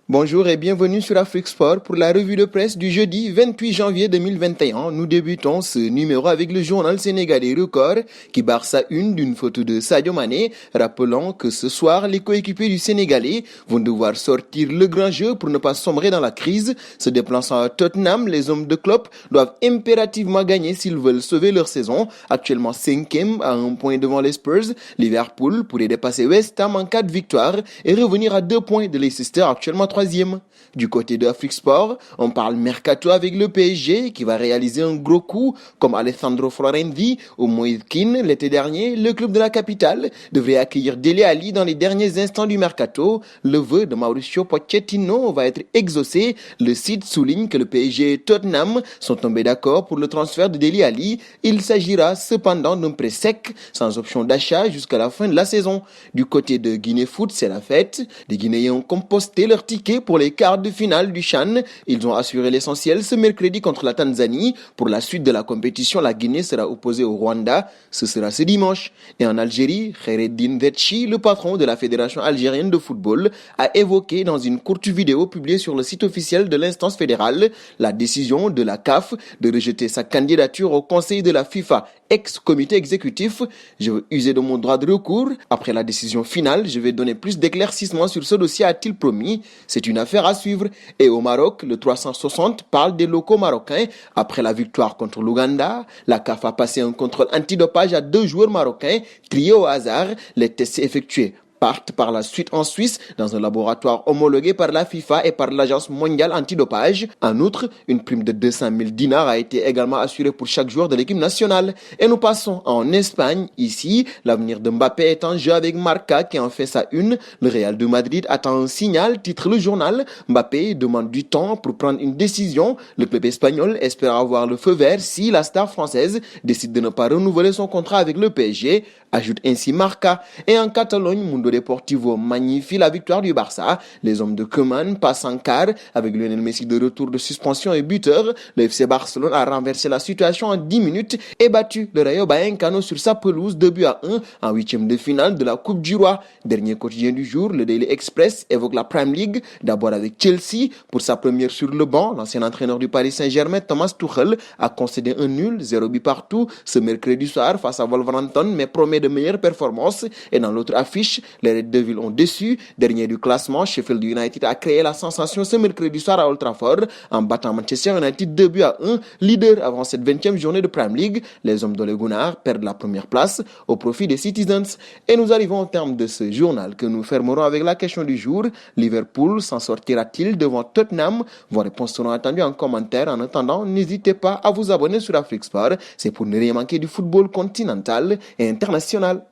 Bonjour et bienvenue sur Afrique Sport pour la revue de presse du jeudi 28 janvier 2021. Nous débutons ce numéro avec le journal sénégalais Record qui barre sa une d'une photo de Sadio Mané, rappelant que ce soir, les coéquipiers du Sénégalais vont devoir sortir le grand jeu pour ne pas sombrer dans la crise. Se déplaçant à Tottenham, les hommes de Klopp doivent impérativement gagner s'ils veulent sauver leur saison. Actuellement 5e à un point devant les Spurs, Liverpool pourrait dépasser West Ham en cas de victoire et revenir à 2 points de Leicester actuellement troisième. Du côté de Afrique Sport, on parle mercato avec le PSG qui va réaliser un gros coup comme Alessandro Florenzi ou Moïse Kean l'été dernier. Le club de la capitale devrait accueillir Dele Alli dans les derniers instants du mercato. Le vœu de Mauricio Pochettino va être exaucé. Le site souligne que le PSG et Tottenham sont tombés d'accord pour le transfert de Dele Alli. Il s'agira cependant d'un prêt sec sans option d'achat jusqu'à la fin de la saison. Du côté de Guinée Foot, c'est la fête. Les Guinéens ont composté leur ticket pour les quarts de finale du CHAN. Ils ont assuré l'essentiel ce mercredi contre la Tanzanie. Pour la suite de la compétition, la Guinée sera opposée au Rwanda. Ce sera ce dimanche. Et en Algérie, Khaireddine Zetchi, le patron de la Fédération algérienne de football, a évoqué dans une courte vidéo publiée sur le site officiel de l'instance fédérale la décision de la CAF de rejeter sa candidature au Conseil de la FIFA, ex-comité exécutif. Je veux user de mon droit de recours. Après la décision finale, je vais donner plus d'éclaircissements sur ce dossier, a-t-il promis. C'est une affaire à suivre. Et au Maroc, le 360 parle des locaux marocains. Après la victoire contre l'Ouganda, la CAF a passé un contrôle antidopage à 2 joueurs marocains, triés au hasard. Les tests effectués partent par la suite en Suisse dans un laboratoire homologué par la FIFA et par l'Agence mondiale antidopage. En outre, une prime de 200 000 dinars a été également assurée pour chaque joueur de l'équipe nationale. Et nous passons en Espagne. Ici, l'avenir de Mbappé est en jeu avec Marca qui en fait sa une. Le Real de Madrid attend un signal, titre le journal. Mbappé demande du temps pour prendre une décision. Le club espagnol espère avoir le feu vert si la star française décide de ne pas renouveler son contrat avec le PSG, ajoute ainsi Marca. Et en Catalogne, Mundo Deportivo magnifie la victoire du Barça. Les hommes de Koeman passent en quart avec Lionel Messi de retour de suspension et buteur. Le FC Barcelone a renversé la situation en 10 minutes et battu le Rayo Vallecano sur sa pelouse 2-1 en huitième de finale de la Coupe du Roi. Dernier quotidien du jour, le Daily Express évoque la Premier League, d'abord avec Chelsea. Pour sa première sur le banc, l'ancien entraîneur du Paris Saint-Germain, Thomas Tuchel, a concédé un nul, 0 but partout, ce mercredi soir face à Wolverhampton, mais promet de meilleures performances. Et dans l'autre affiche, les Red Devils ont déçu. Dernier du classement, Sheffield United a créé la sensation ce mercredi soir à Old Trafford en battant Manchester United 2-1, leader avant cette 20e journée de Premier League. Les hommes d'Ole Gunnar perdent la première place au profit des Citizens. Et nous arrivons au terme de ce journal que nous fermerons avec la question du jour. Liverpool s'en sortira-t-il devant Tottenham? Vos réponses seront attendues en commentaire. En attendant, n'hésitez pas à vous abonner sur Afrique Sport. C'est pour ne rien manquer du football continental et international.